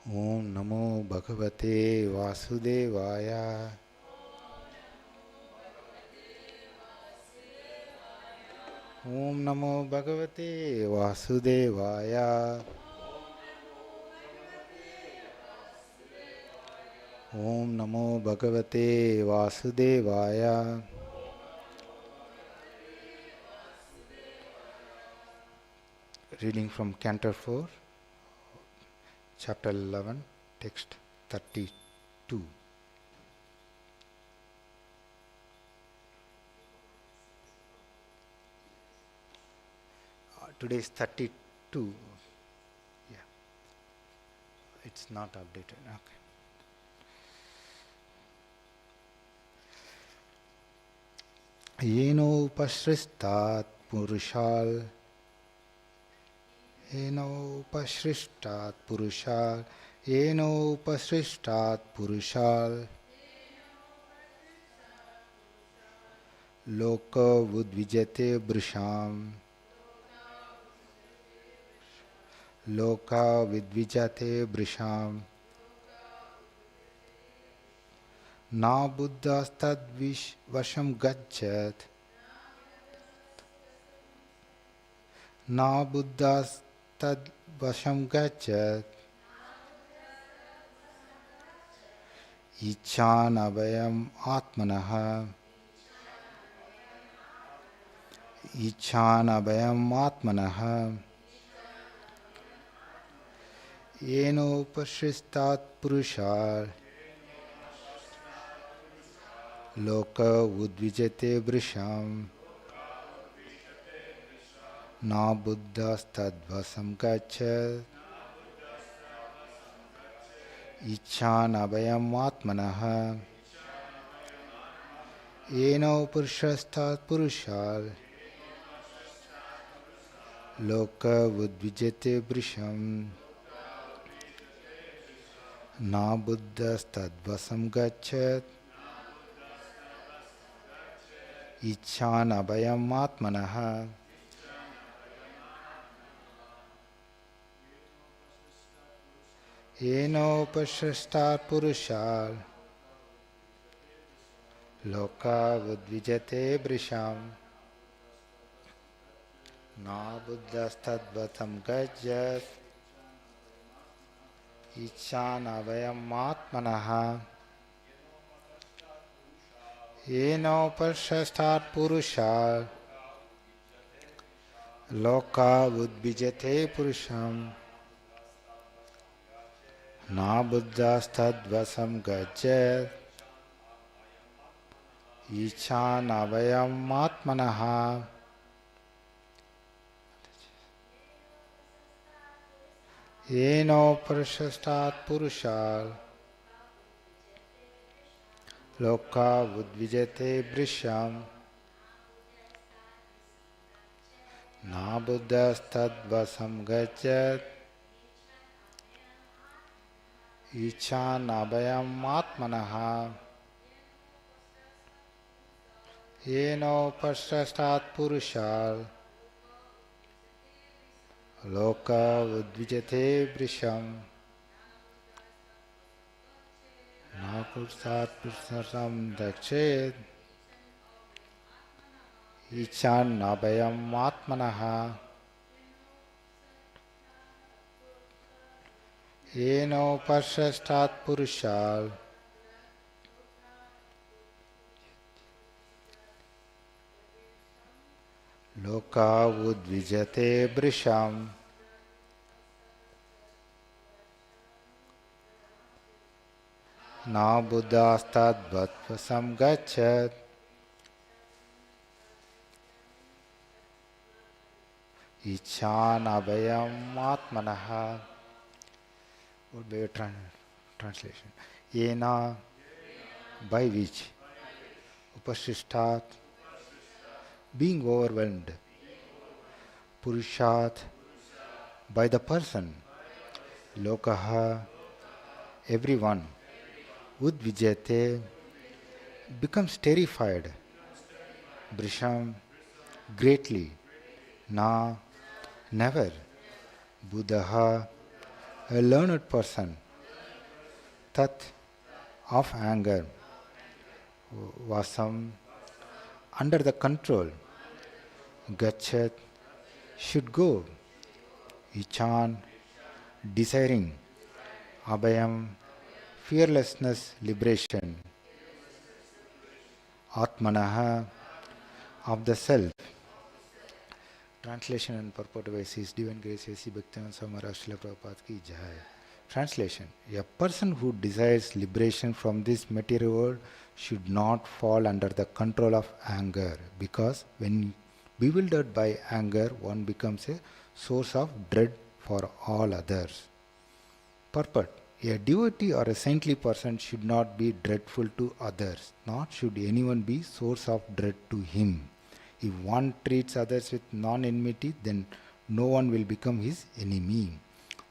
Om Namo Bhagavate Vasudevaya. Om Namo Bhagavate Vasudevaya. Om Namo Bhagavate Vasudevaya. Reading from Canto 4, Chapter 11, Text 32. Today is 32. Yeah, it's not updated. Okay. Yeno pasristat purushal. Yeno pasristat purushal. Yeno pasristat purushal. Loka udvijate brisham. Loka vidvijate brisham. Na buddhastad vasham gachat. Na buddhastad vasham gachat. Ichan abhayam atmanaha. Ichan abhayam atmanaha. Yeno pasristat purushar. Loka udvijate brisham. Na buddhastadvasam gachat. Ichan abhayam atmanaha. Yeno pasristat purushar. Loka udvijate brisham. Na buddhastadvasam gachat. Ichan abhayam atmanaha. Yeno pasristat purushal. Loka udvijate brisham. Na buddhastadvatam gajat. Ichan abhayam atmanaha. Yeno pasristat purushal. Loka udvijate purusham. Na buddhastadvasam gachat. Ichan abhayam atmanaha. Yeno pasristat purushal. Loka udvijate brisham. Na buddhastadvasam gachat. Ichan abhayam atmanaha. Yeno pasristat purushal. Loka udvijate brisham. Na buddhastat purusham dakchet. Ichan abhayam atmanaha. Yeno pasristat purushal. Loka udvijate brisham. Na buddhastadvasam gachat. Ichan abhayam atmanaha. Would be a translation. Yena, by which. Upasristat, being overwhelmed. Purushat, by the person. Lokaha, everyone. Udvijate, becomes terrified. Brisham, greatly. Na, never. Buddha, a learned person. tat of anger, vasam under the control, gachat should go, ichan desiring, abhayam fearlessness liberation, atmanaha of the self. Translation and purport by His Divine Grace A.C. Bhaktivinoda Swami Maharaj Srila Prabhupada ki Jai. Translation: a person who desires liberation from this material world should not fall under the control of anger, because when bewildered by anger, one becomes a source of dread for all others. Purport: a devotee or a saintly person should not be dreadful to others, nor should anyone be source of dread to him. If one treats others with non-enmity, then no one will become his enemy.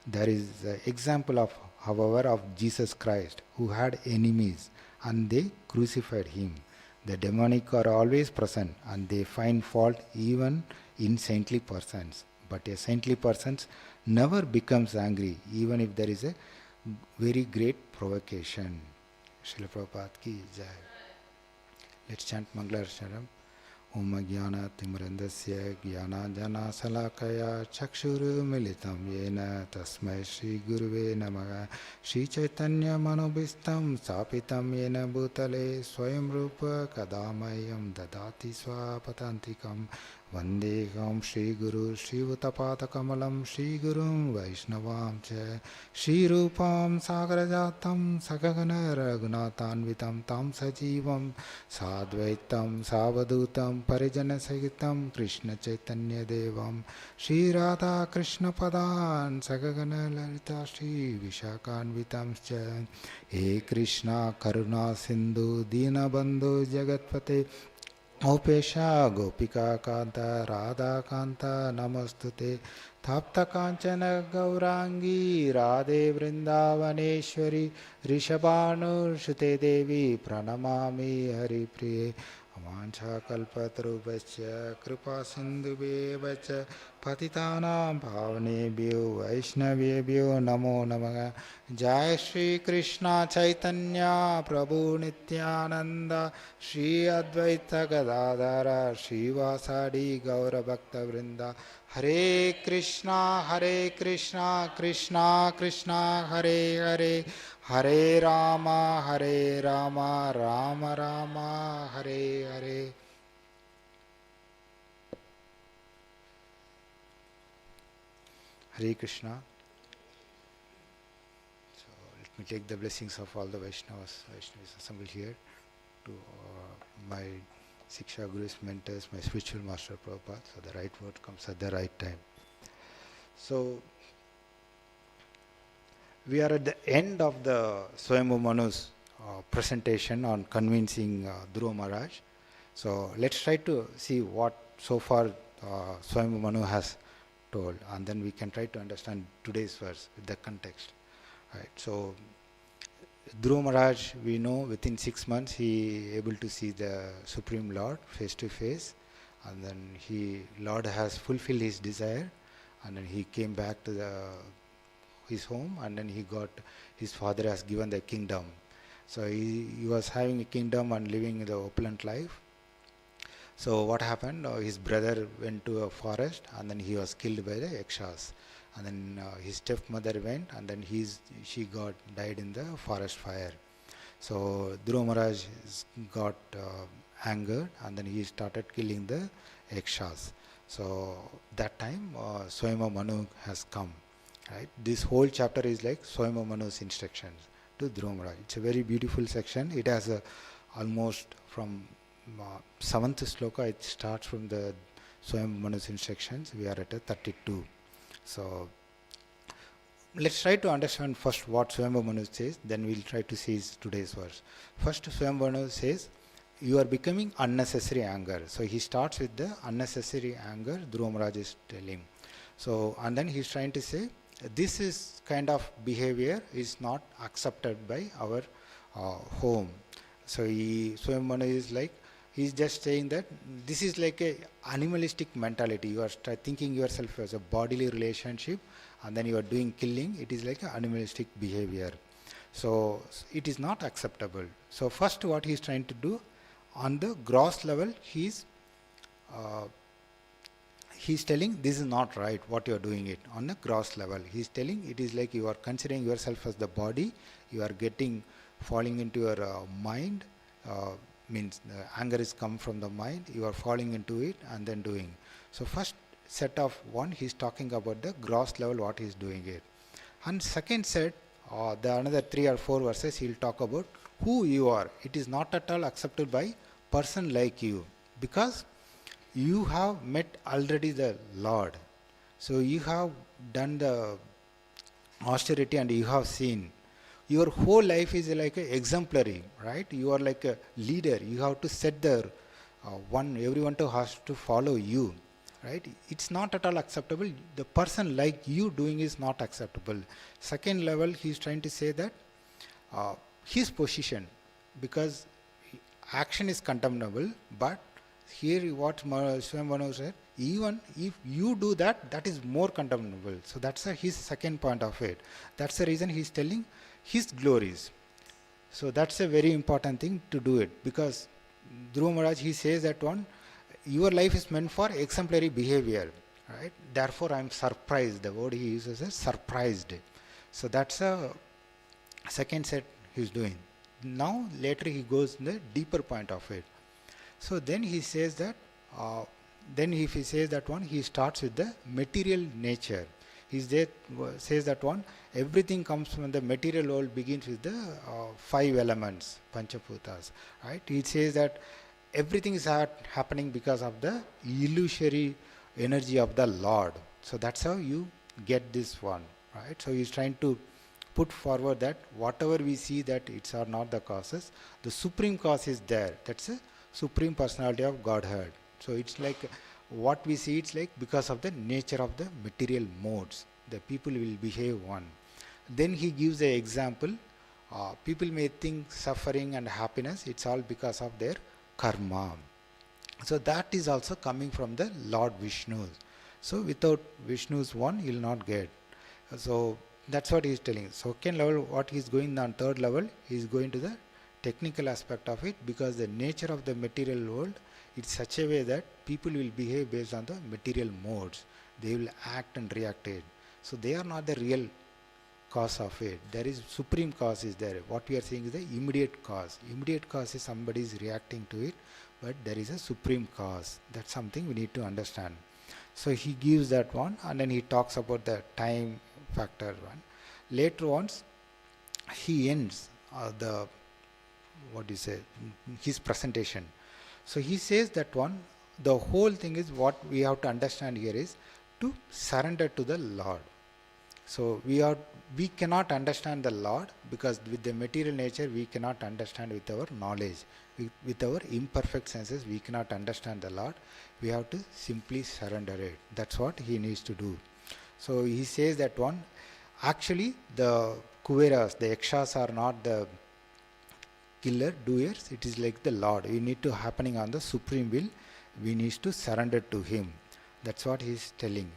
There is an example of, however, of Jesus Christ, who had enemies and they crucified him. The demonic are always present and they find fault even in saintly persons. But a saintly person never becomes angry, even if there is a very great provocation. Srila Prabhupada ki Jai. Let's chant Mangalacharanam. Om Jnana Timrandasya Jnana Jana Salakaya Chakshuru Militam Yena Tasmai Shri Guruve Namaha Shri Chaitanya Manobhistam Sapitam Yena Bhutale Swayam Rupa Kadamayam Dadati Swapatantikam Vandeham Shri Guru Shri Uttapata Kamalam Shri Gurum Vaishnavam Cha Shri Rupam Sagarajatam Sagagana Raghunatanvitam Tam Sajivam Sadvaitam Savadutam Parijana Sagitam Krishna Chaitanya Devam Shri Radha Krishna Padan Sagagana Lalita Shri Vishakanvitam Cha He Krishna Karuna Sindhu Dina Bandhu Jagatpate Opesha Gopika Kanta Radha Kanta Namastute Tapta Kanchana Gaurangi Radhe Vrindavaneshwari Rishabhanu Shute Devi Pranamami Hari Priye Amancha Kalpatarubhasya Kripa Sindhubheva Patitanam Bhavnebhyo Vaishnavebhyo Namo Namaha Jai Shri Krishna Chaitanya Prabhu Nityananda Shri Advaita Gadadhara Shri Vasadi Gaura Bhakta Vrinda Hare Krishna Krishna Krishna Hare Hare Hare Rama Rama Rama Hare Hare. Hare Krishna. So let me take the blessings of all the Vaishnavas assembled here to my Siksha Gurus, mentors, my spiritual master Prabhupada. So the right word comes at the right time. So we are at the end of the Swayambhu Manu's presentation on convincing Dhruva Maharaj. So let's try to see what so far Swayambhu Manu has told, and then we can try to understand today's verse with the context. Right. So Dhruva Maharaj, we know within 6 months he able to see the Supreme Lord face to face, and then Lord has fulfilled his desire, and then he came back to his home, and then his father has given the kingdom. So he was having a kingdom and living the opulent life. So what happened? His brother went to a forest, and then he was killed by the yakshas. And then his stepmother went, and then she died in the forest fire. So Dhruva Maharaj got angered, and then he started killing the yakshas. So that time Swayambhu Manu has come. Right? This whole chapter is like Swayambhu Manu's instructions to Dhruva Maharaj. It's a very beautiful section. It has almost from 7th sloka, it starts from the Swayambhu Manu's instructions. We are at a 32. So let's try to understand first what Swayambhu Manu says, then we'll try to see today's verse. First, Swayambhu Manu says, you are becoming unnecessary anger. So he starts with the unnecessary anger Dhruva Maharaj is telling. So, and then he's trying to say, this is kind of behavior is not accepted by our home. So Swayambhu Manu is like, he's just saying that this is like a animalistic mentality. You are thinking yourself as a bodily relationship, and then you are doing killing. It is like an animalistic behavior. So it is not acceptable. So first what he is trying to do, on the gross level, uh, he's telling this is not right what you are doing it on a gross level. He's telling it is like you are considering yourself as the body, you are getting falling into your mind, uh, means the anger is come from the mind, you are falling into it and then doing. So first set of one, he's talking about the gross level what he's doing it. And second set, the another 3 or 4 verses, he'll talk about who you are. It is not at all accepted by person like you, because you have met already the Lord. So you have done the austerity and you have seen. Your whole life is like a exemplary, right? You are like a leader. You have to set the everyone to has to follow you, right? It's not at all acceptable. The person like you doing is not acceptable. Second level, he is trying to say that his position, because action is condemnable, but here what Swayambhanu said, even if you do that, that is more condemnable. So that's his second point of it. That's the reason he's telling his glories. So that's a very important thing to do it, because Dhruva Maharaj, he says that one, your life is meant for exemplary behavior, right? Therefore I am surprised. The word he uses is surprised. So that's a second set he's doing. Now later he goes in the deeper point of it. So then he says that, then if he says that one, he starts with the material nature. He says that one, everything comes from the material world, begins with the 5 elements, Panchaphutas, right? He says that everything is happening because of the illusory energy of the Lord. So that's how you get this one, right? So he's trying to put forward that whatever we see that it's are not the causes, the supreme cause is there. That's a Supreme Personality of Godhead. So it's like what we see, it's like because of the nature of the material modes, the people will behave one. Then he gives an example. People may think suffering and happiness, it's all because of their karma. So that is also coming from the Lord Vishnu. So without Vishnu's one, he will not get. So that's what he is telling. Second level, what he is going on third level, he is going to the technical aspect of it, because the nature of the material world, it's such a way that people will behave based on the material modes. They will act and react it. So they are not the real cause of it. There is supreme cause is there. What we are saying is the immediate cause. Immediate cause is somebody is reacting to it, but there is a supreme cause. That's something we need to understand. So he gives that one, and then he talks about the time factor one. Later on, he ends the what do you say, his presentation. So he says that one, the whole thing is what we have to understand here is to surrender to the Lord. So we cannot understand the Lord, because with the material nature we cannot understand with our knowledge. With our imperfect senses we cannot understand the Lord. We have to simply surrender it. That's what he needs to do. So he says that one, actually the Kuveras, the Yakshas are not the killer doers, it is like the Lord. We need to happening on the supreme will, we need to surrender to him. That's what he is telling.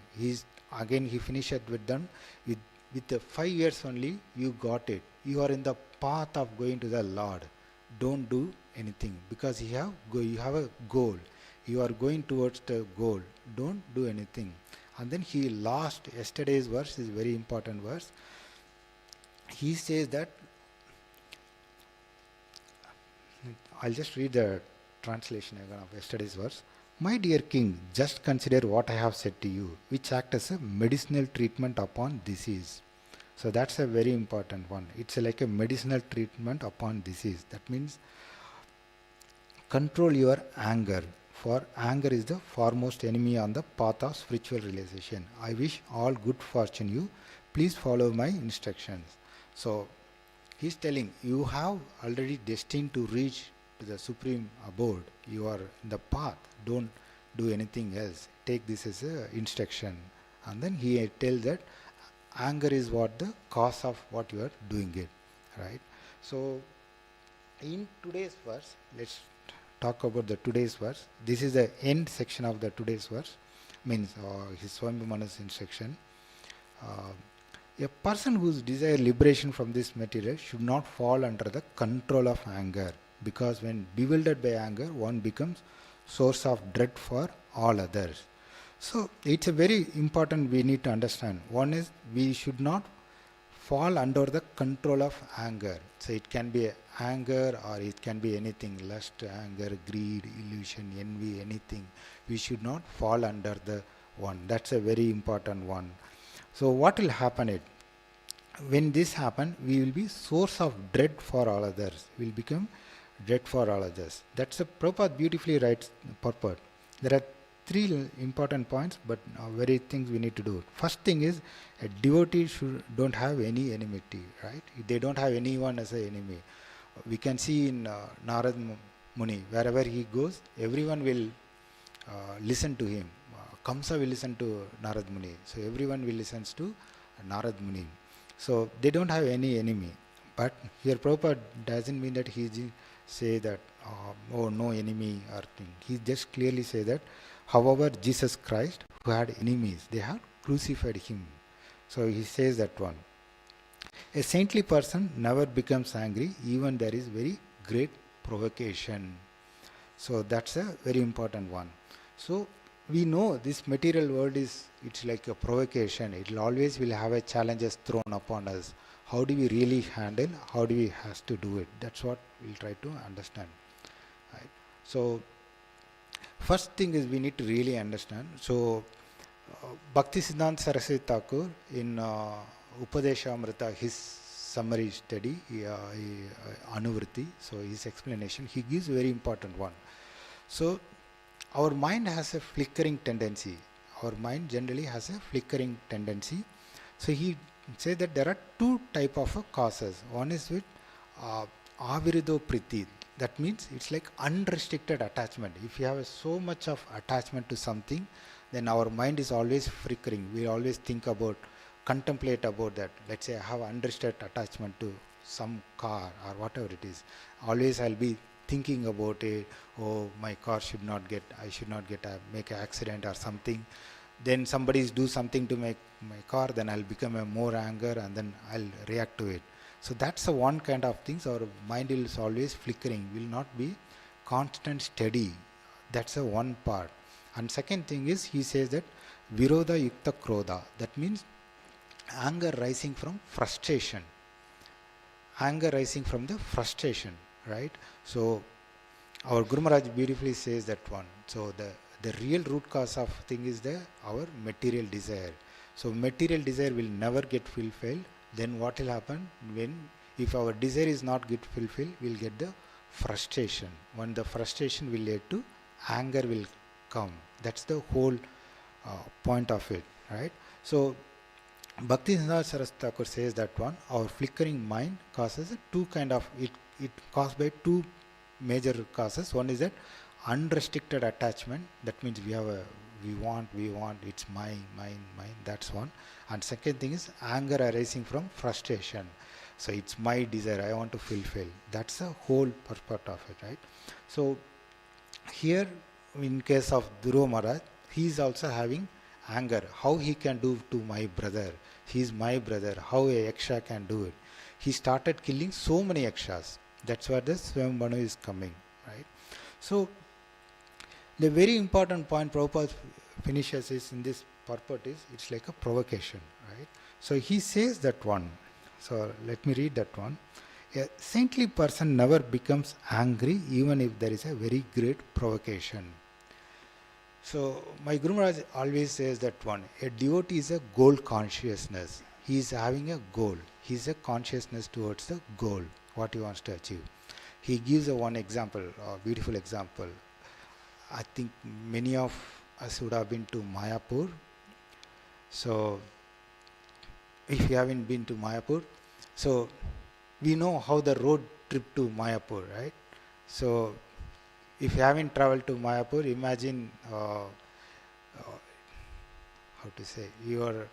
Again he finished with them with the 5 years only you got it. You are in the path of going to the Lord. Don't do anything, because you have a goal. You are going towards the goal. Don't do anything. And then he yesterday's verse is very important verse. He says that, I'll just read the translation again of yesterday's verse. My dear king, just consider what I have said to you, which act as a medicinal treatment upon disease. So that's a very important one. It's like a medicinal treatment upon disease. That means control your anger, for anger is the foremost enemy on the path of spiritual realization. I wish all good fortune you. Please follow my instructions. So he's telling you have already destined to reach to the supreme abode. You are in the path. Don't do anything else. Take this as a instruction. And then he tells that anger is what the cause of what you are doing it, right? So in today's verse, let's talk about the today's verse. This is the end section of the today's verse, means his Swami Manu's instruction. A person whose desire liberation from this material should not fall under the control of anger, because when bewildered by anger, one becomes source of dread for all others. So it's a very important we need to understand. One is we should not fall under the control of anger. So it can be anger or it can be anything, lust, anger, greed, illusion, envy, anything. We should not fall under the one. That's a very important one. So what will happen is, when this happen, we will be source of dread for all others. We will become dread for all others. That's a Prabhupada beautifully writes purport. There are three important points, but very things we need to do. First thing is, a devotee don't have any enmity, right? They don't have anyone as an enemy. We can see in Narad Muni, wherever he goes, everyone will listen to him. Kamsa will listen to Narad Muni. So everyone will listen to Narad Muni. So they don't have any enemy. But here Prabhupada doesn't mean that he say that, oh, no enemy or thing. He just clearly say that, however, Jesus Christ, who had enemies, they have crucified him. So he says that one. A saintly person never becomes angry, even there is very great provocation. So that's a very important one. So we know this material world it's like a provocation. It always will have a challenges thrown upon us. How do we really handle? How do we have to do it? That's what we'll try to understand. Right. So first thing is we need to really understand. So Bhakti Siddhanta Saraswati Thakur in Upadeshamrita, his summary study, Anuvritti, so his explanation, he gives a very important one. So our mind has a flickering tendency. Our mind generally has a flickering tendency. So he says that there are two type of causes. One is with avirido priti. That means it's like unrestricted attachment. If you have so much of attachment to something, then our mind is always flickering. We always think about, contemplate about that. Let's say I have unrestricted attachment to some car or whatever it is. Always I'll be thinking about it. Oh, my car I should not make an accident or something. Then somebody do something to my car, then I'll become a more anger and then I'll react to it. So that's a one kind of things. Our mind is always flickering, will not be constant steady. That's a one part. And second thing is, he says that virodha yukta krodha. That means anger rising from frustration. Anger rising from the frustration, right? So our Guru Maharaj beautifully says that one. So the real root cause of thing is our material desire. So material desire will never get fulfilled. Then what will happen? If our desire is not get fulfilled, we'll get the frustration. When the frustration will lead to anger will come. That's the whole point of it, right? So Bhakti Siddhanta Saraswati Thakur says that one, our flickering mind causes two kind of, it caused by two major causes. One is that unrestricted attachment. That means we want, it's mine, that's one. And second thing is anger arising from frustration. So it's my desire, I want to fulfill. That's the whole purport of it, right? So here, in case of Dhruva Maharaj, he is also having anger. How he can do to my brother? He is my brother. How a yaksha can do it? He started killing so many yakshas. That's where the Swayambhanu is coming, right? So the very important point Prabhupada finishes is in this purport is, it's like a provocation, right? So he says that one. So let me read that one. A saintly person never becomes angry even if there is a very great provocation. So my Guru Maharaj always says that one. A devotee is a goal consciousness. He is having a goal. He is a consciousness towards the goal, what he wants to achieve. He gives a one example, a beautiful example. I think many of us would have been to Mayapur. So if you haven't been to Mayapur, so we know how the road trip to Mayapur, right? So if you haven't traveled to Mayapur, imagine how to say, you are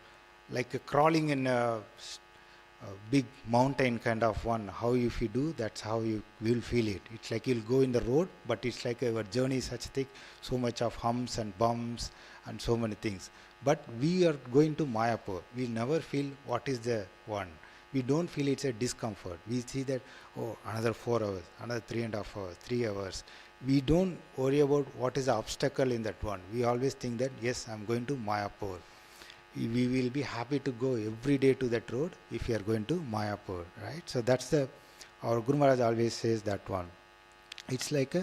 like crawling in a big mountain kind of one. How if you do, that's how you will feel it. It's like you'll go in the road, but it's like your journey is such thick, so much of humps and bumps and so many things. But we are going to Mayapur. We never feel what is the one. We don't feel it's a discomfort. We see that, oh, another 4 hours, another 3.5 hours, 3 hours. We don't worry about what is the obstacle in that one. We always think that, yes, I'm going to Mayapur. We will be happy to go every day to that road if we are going to Mayapur, right? So that's our Guru Maharaj always says that one. It's like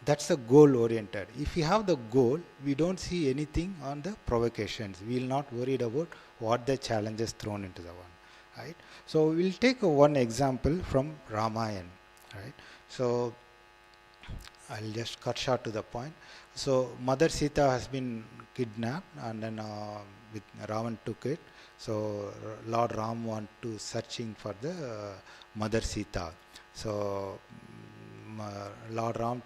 that's the goal oriented. If we have the goal, we don't see anything on the provocations. We will not worried about what the challenges thrown into the one, right? So we'll take one example from Ramayana, right? So I'll just cut short to the point. So Mother Sita has been kidnapped, and then with Ravan took it. So Lord Ram want to searching for the Mother Sita. So Lord Ram,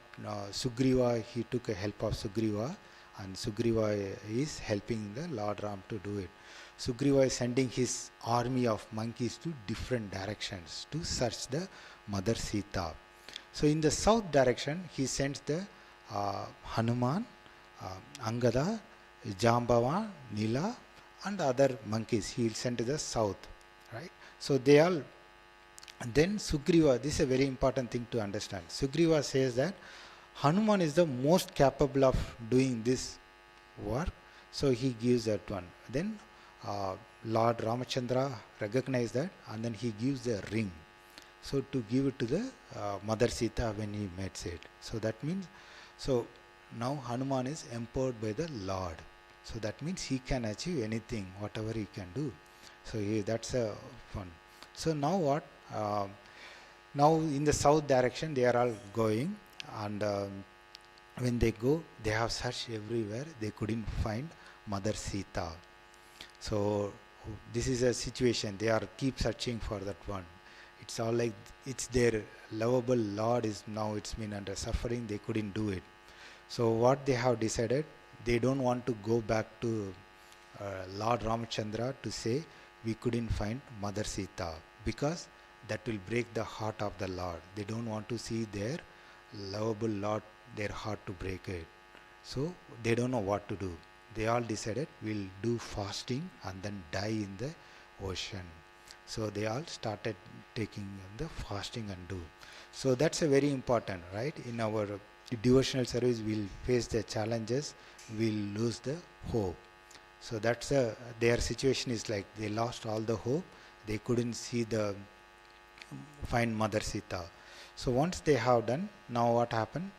Sugriva, he took a help of Sugriva, and Sugriva is helping the Lord Ram to do it. Sugriva is sending his army of monkeys to different directions to search the Mother Sita. So in the south direction, he sends the Hanuman, Angada, Jambavan, Nila, and other monkeys. He will send to the south, right? So they all. And then Sugriva, this is a very important thing to understand. Sugriva says that Hanuman is the most capable of doing this work, so he gives that one. Then Lord Ramachandra recognized that, and then he gives the ring. So to give it to the Mother Sita when he meets it. So that means, so now Hanuman is empowered by the Lord. So that means he can achieve anything, whatever he can do. So that's a fun. So now what? Now in the south direction they are all going, and when they go, they have searched everywhere. They couldn't find Mother Sita. So this is a situation. They are keep searching for that one. It's all like it's their lovable Lord is now it's been under suffering. They couldn't do it. So what they have decided, they don't want to go back to Lord Ramachandra to say we couldn't find Mother Sita, because that will break the heart of the Lord. They don't want to see their lovable Lord, their heart to break it. So they don't know what to do. They all decided we'll do fasting and then die in the ocean. So they all started taking the fasting and do. So that's a very important, right? In our devotional service, we'll face the challenges, we'll lose the hope. So that's their situation is like they lost all the hope. They couldn't find Mother Sita. So once they have done, now what happened?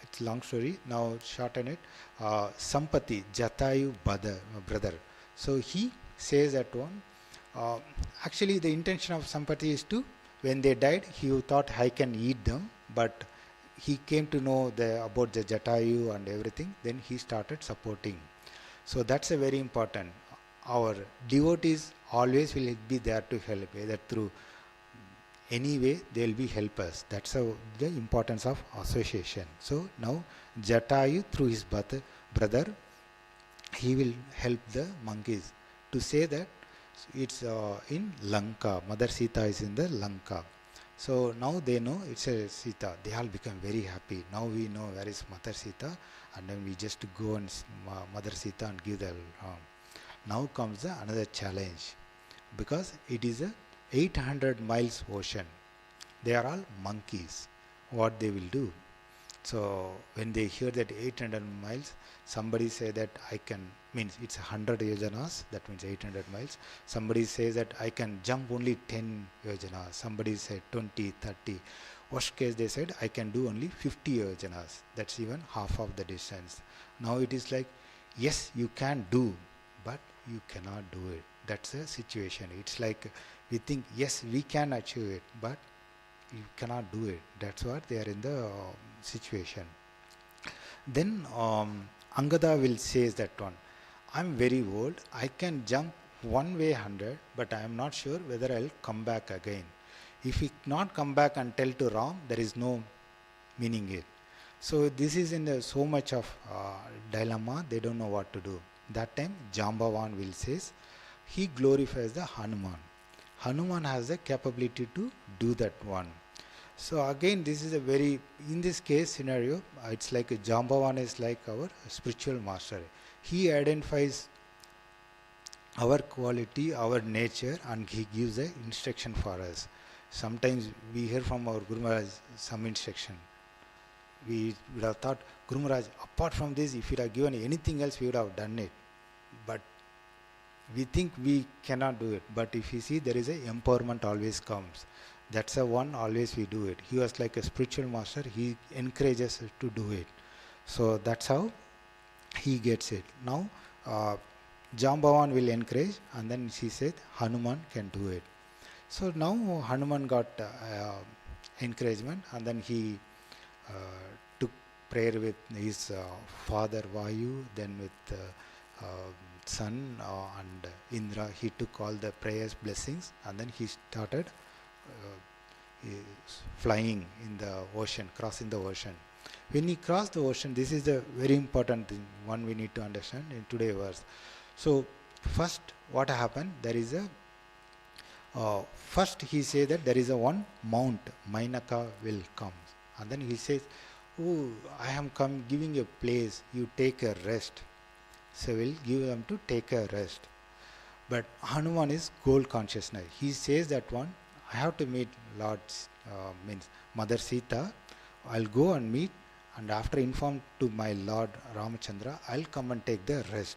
It's a long story. Now shorten it. Sampati, Jatayu brother. So he says that one. Actually, the intention of Sampati is to, when they died, he thought I can eat them, but he came to know about the Jatayu and everything. Then he started supporting. So that's a very important. Our devotees always will be there to help, either through any way they will be helpers. That's the importance of association. So now Jatayu through his brother, he will help the monkeys to say that it's in Lanka. Mother Sita is in the Lanka. So now they know it's a Sita. They all become very happy. Now we know where is Mother Sita, and then we just go and Mother Sita and give the. Now comes another challenge, because it is a 800 miles ocean. They are all monkeys. What they will do? So when they hear that 800 miles, somebody say that I can, means it's 100 yojanas, that means 800 miles. Somebody says that I can jump only 10 yojanas. Somebody said 20, 30. Worst case they said I can do only 50 yojanas. That's even half of the distance. Now it is like, yes, you can do, but you cannot do it. That's the situation. It's like we think, yes, we can achieve it, but you cannot do it. That's what they are in the situation. Then Angada will say that one, I'm very old, I can jump one way 100, but I am not sure whether I'll come back again. If he not come back and tell to Ram, there is no meaning it. So this is in so much of dilemma, they don't know what to do. That time Jambavan will says, he glorifies the Hanuman. Hanuman has the capability to do that one. So again, this is a very, in this case scenario, it's like Jambavan is like our spiritual master. He identifies our quality, our nature, and he gives the instruction for us. Sometimes we hear from our Guru Maharaj some instruction. We would have thought, Guru Maharaj, apart from this, if you had given anything else, we would have done it. But we think we cannot do it. But if you see, there is a empowerment always comes. That's a one, always we do it. He was like a spiritual master. He encourages us to do it. So that's how he gets it. Now, Jambavan will encourage, and then she said Hanuman can do it. So now Hanuman got encouragement, and then he took prayer with his father Vayu, then with son and Indra. He took all the prayers, blessings, and then he started flying in the ocean, crossing the ocean. When he crossed the ocean, this is the very important thing, one we need to understand in today's verse. So first, what happened? There is a first he says that there is a one mount, Mainaka will come, and then he says, "Oh, I am come giving a place. You take a rest." So we'll give them to take a rest. But Hanuman is goal consciousness. He says that one, I have to meet Lord, means Mother Sita. I'll go and meet, and after inform to my Lord Ramachandra, I'll come and take the rest.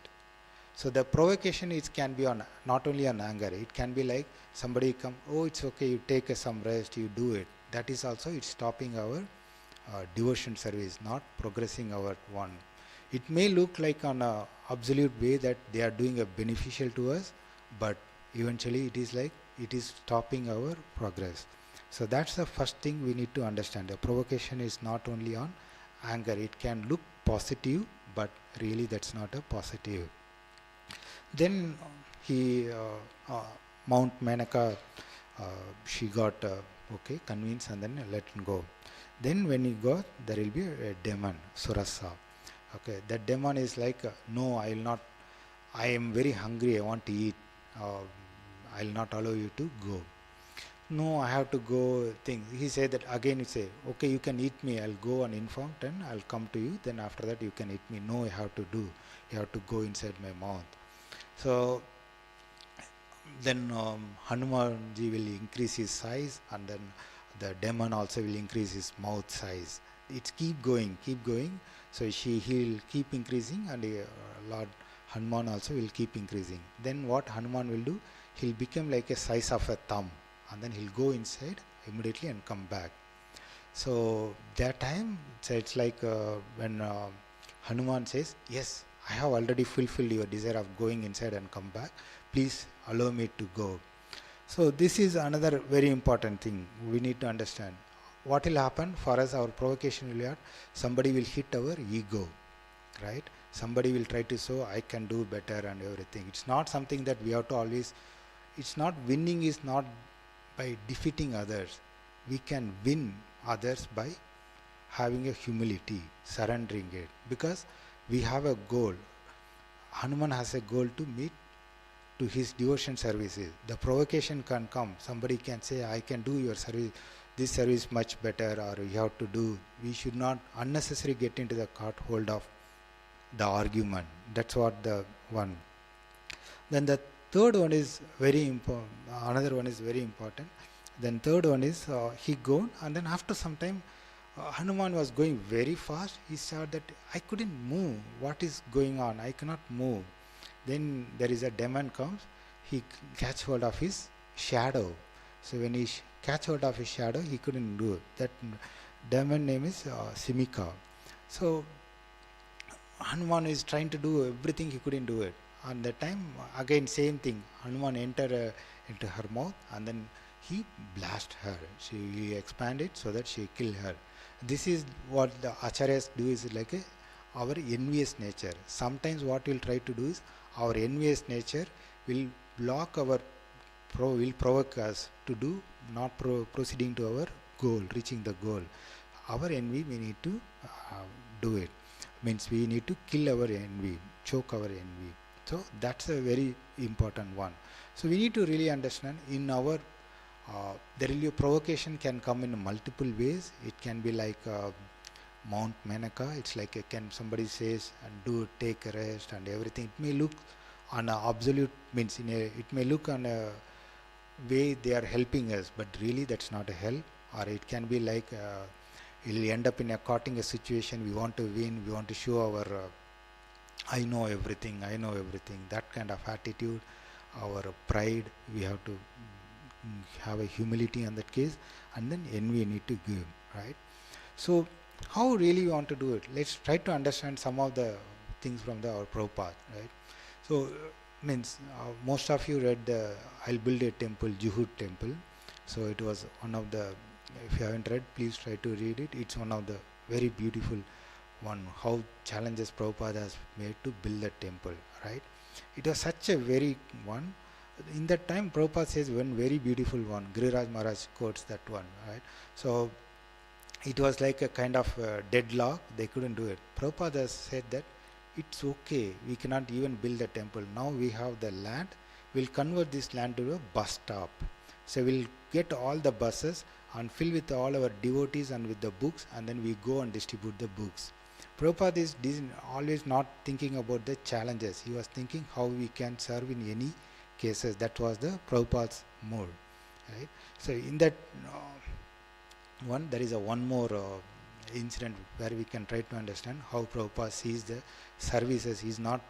So the provocation is can be on not only on anger. It can be like somebody come, oh, it's okay, you take some rest, you do it. That is also it's stopping our devotion service, not progressing our one. It may look like on a absolute way that they are doing a beneficial to us, but eventually it is like it is stopping our progress. So that's the first thing we need to understand. The provocation is not only on anger. It can look positive, but really that's not a positive. Then he Mount Menaka, she got okay convinced and then let him go. Then when he got, there will be a demon, Surasa. Okay, that demon is like, no, I will not, I am very hungry, I want to eat, I will not allow you to go. No, I have to go, things. He said that again, he say, okay, you can eat me, I'll go and inform, then I'll come to you, then after that you can eat me. No, you have to do, you have to go inside my mouth. So then Hanumanji will increase his size, and then the demon also will increase his mouth size. It's keep going, keep going. So he'll keep increasing, and Lord Hanuman also will keep increasing. Then what Hanuman will do? He'll become like a size of a thumb, and then he'll go inside immediately and come back. So that time, so it's like when Hanuman says, yes, I have already fulfilled your desire of going inside and come back. Please allow me to go. So this is another very important thing we need to understand. What will happen for us, our provocation will be somebody will hit our ego, right? Somebody will try to show I can do better and everything. It's not something that we have to always, it's not, winning is not by defeating others. We can win others by having a humility, surrendering it, because we have a goal. Hanuman has a goal to meet to his devotion services. The provocation can come. Somebody can say, I can do your service, this service much better, or you have to do. We should not unnecessarily get into the cart hold of the argument. That's what the one. Then the third one is very important. Another one is very important. Then third one is he gone, and then after some time, Hanuman was going very fast. He saw that I couldn't move. What is going on? I cannot move. Then there is a demon comes. He catch hold of his shadow. So when he catch hold of his shadow, he couldn't do it. That demon name is Simika. So Hanuman is trying to do everything, he couldn't do it. And that time again same thing. Hanuman enter into her mouth, and then he blast her. He expand it so that she kill her. This is what the acharyas do, is like our envious nature. Sometimes what we'll try to do is our envious nature will block our will provoke us to do not proceeding to our goal, reaching the goal. Our envy we need to do it. Means we need to kill our envy, choke our envy. So that's a very important one. So we need to really understand in our there will be a provocation can come in multiple ways. It can be like Mount Menaka. It's like can somebody says and do take a rest and everything. It may look on a absolute means it may look on a way they are helping us, but really that's not a help. Or it can be like it'll end up in a caught in a situation. We want to win, we want to show our I know everything, I know everything, that kind of attitude, our pride. We have to have a humility in that case, and then envy need to give, right? So how really we want to do it? Let's try to understand some of the things from our Prabhupada, right? So means most of you read the I'll build a temple, Juhud temple. So it was one of the, if you haven't read, please try to read it. It's one of the very beautiful one, how challenges Prabhupada has made to build the temple, right? It was such a very one. In that time, Prabhupada says one very beautiful one. Giriraj Maharaj quotes that one, right? So it was like a kind of deadlock. They couldn't do it. Prabhupada said that it's okay. We cannot even build a temple. Now we have the land. We'll convert this land to a bus stop. So we'll get all the buses and fill with all our devotees and with the books, and then we go and distribute the books. Prabhupada is always not thinking about the challenges. He was thinking how we can serve in any cases. That was the Prabhupada's mode, right? So in that one, there is a one more incident where we can try to understand how Prabhupada sees the services. He is not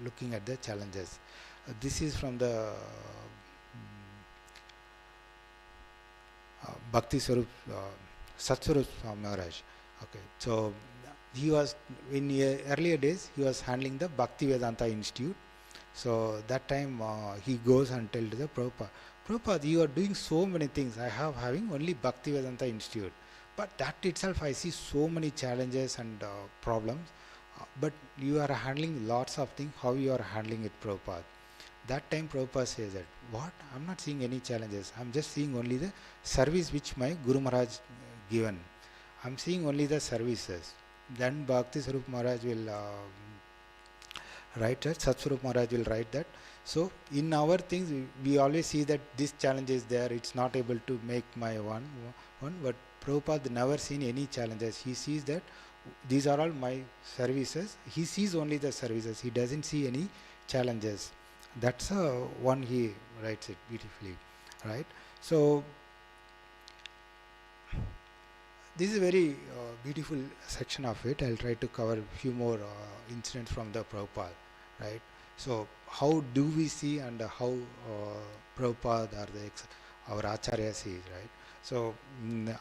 looking at the challenges. This is from the Bhakti Swarup Satswarup Maharaj. Okay, so he was in earlier days he was handling the Bhakti Vedanta Institute. So that time he goes and tells the Prabhupada, Prabhupada, you are doing so many things. I have having only Bhakti Vedanta Institute, but that itself I see so many challenges and problems. But you are handling lots of things. How you are handling it, Prabhupada? That time Prabhupada says that, what? I'm not seeing any challenges. I'm just seeing only the service which my Guru Maharaj given. I'm seeing only the services. Then Bhakti Swarup Maharaj will write that, Satswarup Maharaj will write that. So in our things, we always see that this challenge is there. It's not able to make my one. But Prabhupada never seen any challenges. He sees that these are all my services. He sees only the services. He doesn't see any challenges. That's one he writes it beautifully, right? So this is a very beautiful section of it. I'll try to cover a few more incidents from the Prabhupada, right? So how do we see and how Prabhupada or our Acharya sees, right? So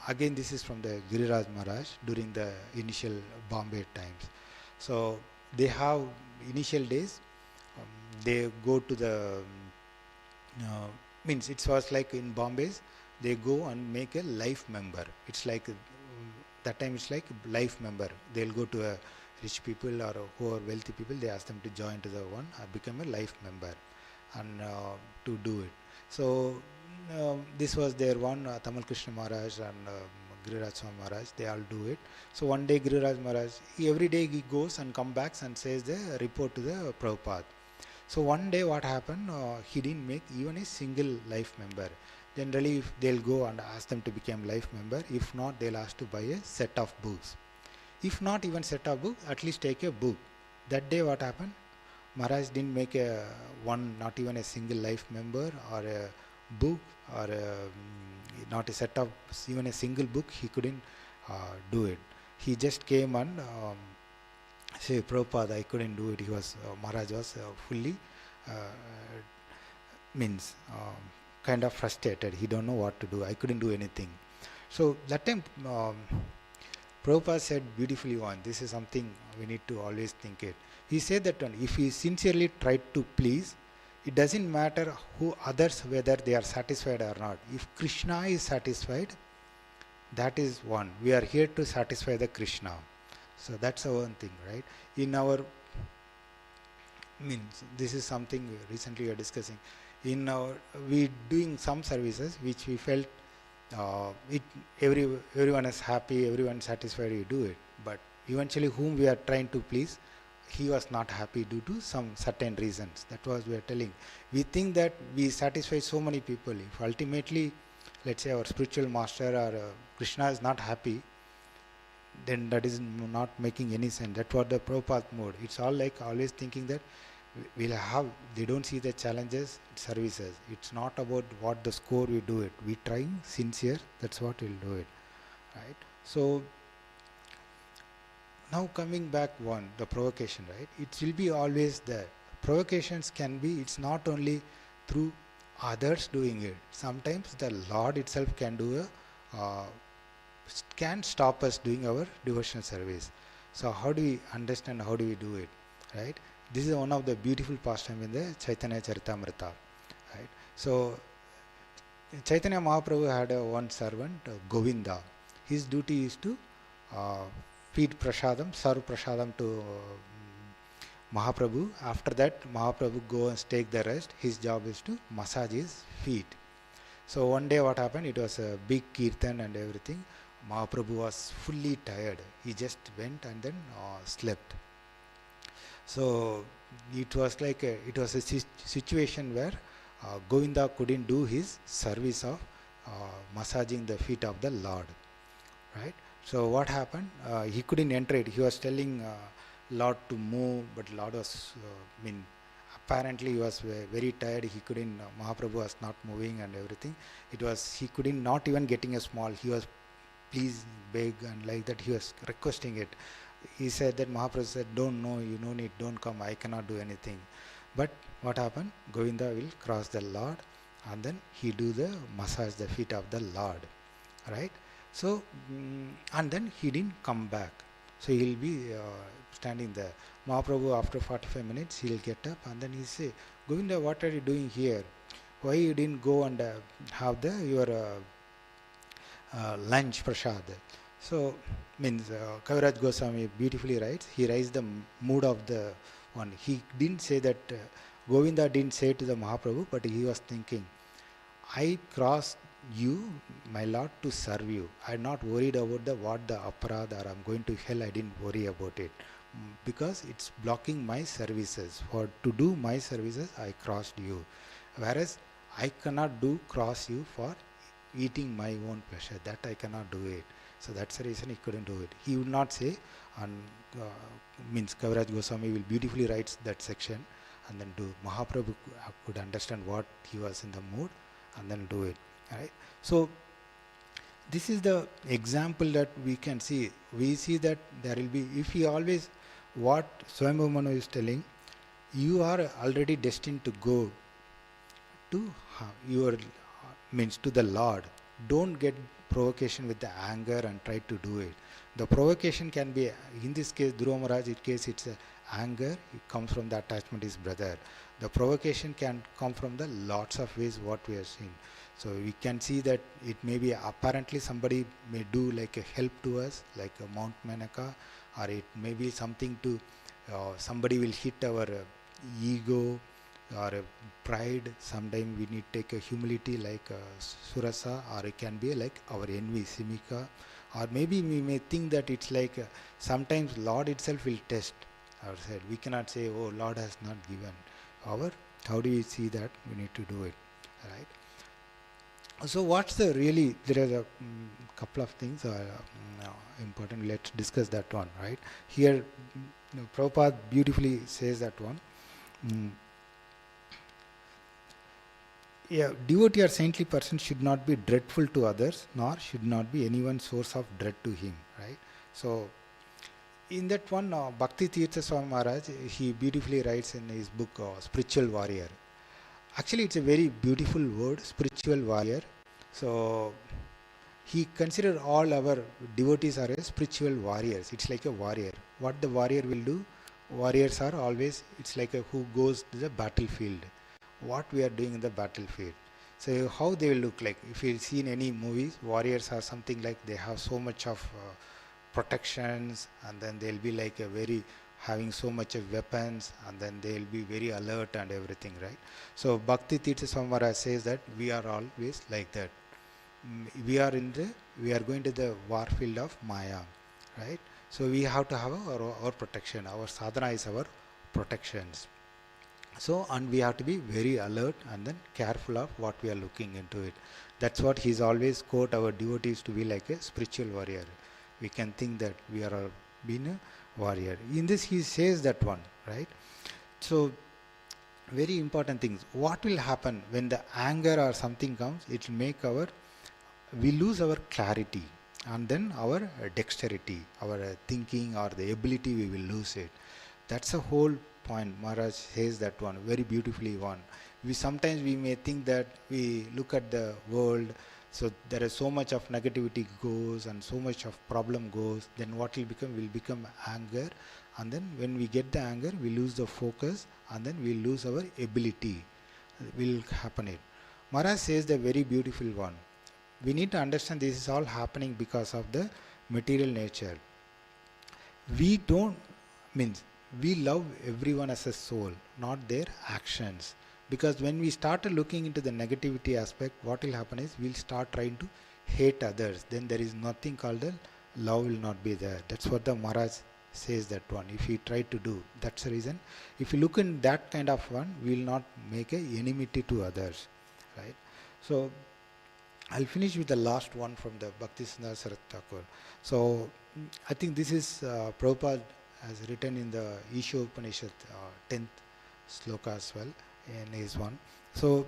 again, this is from the Giriraj Maharaj during the initial Bombay times. So they have initial days. They go to the means it was like in Bombay's. They go and make a life member. It's like that time it's like life member. They'll go to a rich people or who are wealthy people. They ask them to join to the one become a life member and to do it. So this was their one Tamal Krishna Maharaj and Giriraj Swami Maharaj. They all do it. So one day Giriraj Maharaj, every day he goes and comes back and says the report to the Prabhupada. So one day what happened, he didn't make even a single life member. Generally if they'll go and ask them to become life member. If not, they'll ask to buy a set of books. If not even set of books, at least take a book. That day what happened, Maharaj didn't make a one, not even a single life member or a book or not a set of even a single book. He couldn't do it. He just came and say, Prabhupada, I couldn't do it. He was Maharaj was fully means kind of frustrated. He don't know what to do. I couldn't do anything. So that time Prabhupada said beautifully one. This is something we need to always think it. He said that if he sincerely tried to please, it doesn't matter who others whether they are satisfied or not. If Krishna is satisfied, that is one. We are here to satisfy the Krishna. So that's one thing, right? In our means this is something recently we are discussing. In our we doing some services which we felt everyone is happy, everyone satisfied, you do it. But eventually whom we are trying to please, he was not happy due to some certain reasons. That was we are telling. We think that we satisfy so many people. If ultimately, let's say our spiritual master or Krishna is not happy, then that is not making any sense. That's what the Prabhupada mode. It's all like always thinking that we'll have, they don't see the challenges, services. It's not about what the score we do it. We try sincere, that's what we'll do it, right? So now coming back one, the provocation, right? It will be always there. Provocations can be, it's not only through others doing it. Sometimes the Lord itself can do can stop us doing our devotional service. So how do we understand, how do we do it, right? This is one of the beautiful pastime in the Chaitanya Charitamrita, right? So Chaitanya Mahaprabhu had one servant, Govinda. His duty is to uh, feed prasadam, serve prasadam to Mahaprabhu. After that, Mahaprabhu go and take the rest. His job is to massage his feet. So one day what happened, it was a big kirtan and everything. Mahaprabhu was fully tired. He just went and then slept. So it was like it was a situation where Govinda couldn't do his service of massaging the feet of the Lord, right? So what happened? He couldn't enter it. He was telling Lord to move, but Lord was, apparently he was very tired. He couldn't. Mahaprabhu was not moving and everything. It was, he couldn't, not even getting a small. He was please beg and like that. He was requesting it. He said that Mahaprabhu said, don't, no, you no need, don't come, I cannot do anything. But what happened? Govinda will cross the Lord and then he do the massage the feet of the Lord, right? So, and then he didn't come back. So he'll be standing there. Mahaprabhu after 45 minutes, he'll get up and then he'll say, Govinda, what are you doing here? Why you didn't go and have your lunch prasad? So, Kaviraj Goswami beautifully writes, he raised the mood of the one. He didn't say that, Govinda didn't say to the Mahaprabhu, but he was thinking, I crossed you, my Lord, to serve you. I'm not worried about what the aparad or I'm going to hell, I didn't worry about it. Because it's blocking my services. For to do my services, I crossed you. Whereas I cannot cross you for eating my own pleasure. That I cannot do it. So that's the reason he couldn't do it. He would not say, and Kaviraj Goswami will beautifully write that section and then do. Mahaprabhu could understand what he was in the mood and then do it. Right? So this is the example that we can see. We see that there will be, if he always, what Swayambhu Manu is telling, you are already destined to go to your, to the Lord. Don't get provocation with the anger and try to do it. The provocation can be, in this case, Dhruva Maharaj, in case it's anger, it comes from the attachment his brother. The provocation can come from the lots of ways what we have seen. So we can see that it may be apparently somebody may do like a help to us, like a Mount Menaka, or it may be something to, somebody will hit our ego or pride. Sometimes we need to take a humility like Surasa, or it can be like our envy, Simika, or maybe we may think that it's like sometimes Lord itself will test our side. We cannot say, oh, Lord has not given. However, how do we see that? We need to do it, right? So what's the really, there are a couple of things important. Let's discuss that one, right? Here, Prabhupada beautifully says that one. Yeah, devotee or saintly person should not be dreadful to others, nor should not be anyone's source of dread to him, right? So, in that one, Bhakti Tirtha Swami Maharaj, he beautifully writes in his book, Spiritual Warrior. Actually, it's a very beautiful word, spiritual warrior. So, he considered all our devotees are as spiritual warriors. It's like a warrior. What the warrior will do? Warriors are always, it's like who goes to the battlefield. What we are doing in the battlefield. So how they will look like. If you see in any movies, warriors are something like they have so much of protections, and then they'll be like a very having so much of weapons, and then they'll be very alert and everything, right? So Bhakti Tirtha Swami Maharaj says that we are always like that. We are going to the war field of Maya, right? So we have to have our protection. Our sadhana is our protections. So, and we have to be very alert and then careful of what we are looking into it. That's what he's always quote our devotees to be like a spiritual warrior. We can think that we are being a warrior. In this he says that one, right? So, very important things. What will happen when the anger or something comes? It will make we lose our clarity, and then our dexterity, our thinking or the ability, we will lose it. That's a whole point. Maharaj says that one very beautifully one. We sometimes we may think that we look at the world, so there is so much of negativity goes and so much of problem goes, then what will become anger, and then when we get the anger we lose the focus, and then we lose our ability, will happen it. Maharaj says the very beautiful one. We need to understand this is all happening because of the material nature. We don't, means we love everyone as a soul, not their actions. Because when we start looking into the negativity aspect, what will happen is we'll start trying to hate others. Then there is nothing called a love will not be there. That's what the Maharaj says that one. If we try to do, that's the reason. If you look in that kind of one, we will not make a enmity to others, right? So I'll finish with the last one from the Bhaktisiddhanta Saraswati Thakur. So I think this is Prabhupada has written in the Isha Upanishad 10th sloka as well in his one. So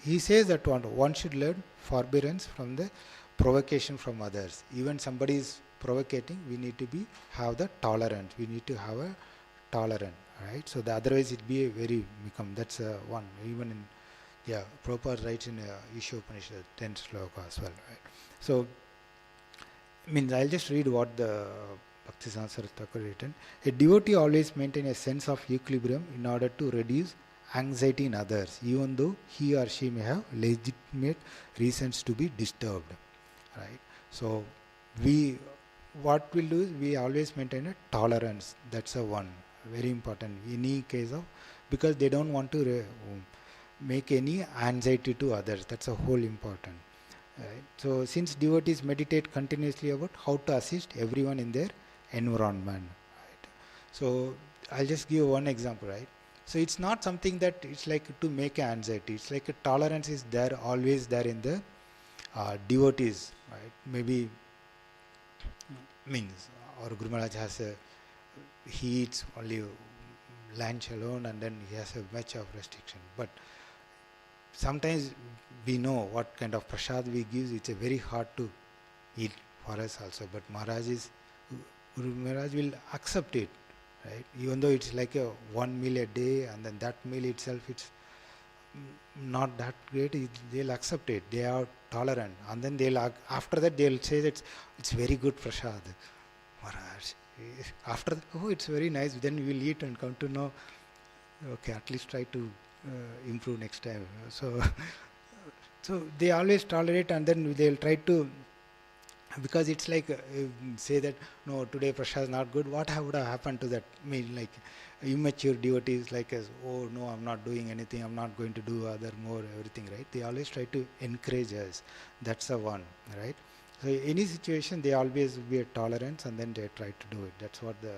he says that one should learn forbearance from the provocation from others. Even somebody is provocating, we need to have the tolerance. We need to have a tolerance, right? So otherwise it be a very become, that's one. Even in Prabhupada writes in Isha Upanishad 10th sloka as well, right? So means I'll just read what the Bhaktisiddhanta Saraswati Thakur written. A devotee always maintains a sense of equilibrium in order to reduce anxiety in others, even though he or she may have legitimate reasons to be disturbed, right? So what we'll do is we always maintain a tolerance. That's a one very important. Any case of, because they don't want to make any anxiety to others. That's a whole important. Right. So since devotees meditate continuously about how to assist everyone in their environment, right? So I'll just give one example, right? So it's not something that it's like to make anxiety. It's like a tolerance is there, always there in the devotees, right? Maybe means or Guru Maharaj has he eats only lunch alone, and then he has a much of restriction. But sometimes we know what kind of prasad we give. It's a very hard to eat for us also. But Guru Maharaj will accept it, right? Even though it's like a one meal a day, and then that meal itself it's not that great, they'll accept it. They are tolerant, and then after that they'll say that it's very good prasad, Maharaj. After that, oh, it's very nice. Then we will eat and come to know. Okay, at least try to improve next time. So they always tolerate, and then they'll try to, because it's like say that no, today prasad is not good. What would have happened to that? I mean, like immature devotees like us. Oh no, I'm not doing anything. I'm not going to do other more everything, right? They always try to encourage us. That's the one, right? So any situation, they always be a tolerance, and then they try to do it. That's what the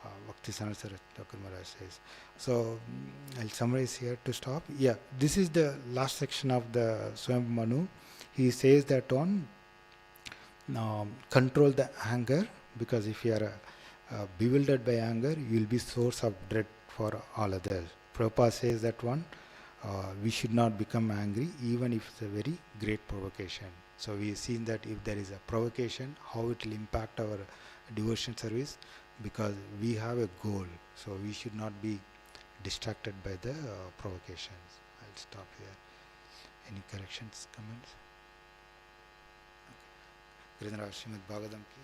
Bhaktisiddhanta Saraswati Thakur Maharaj says. So I'll summarize here to stop. Yeah, this is the last section of the Swayam Manu. He says that control the anger, because if you are bewildered by anger, you will be source of dread for all others. Prabhupada says that we should not become angry even if it's a very great provocation. So we have seen that if there is a provocation, how it will impact our devotion service, because we have a goal. So we should not be distracted by the provocations. I'll stop here. Any corrections, comments? Gurindra Srimad Bhagavatam ki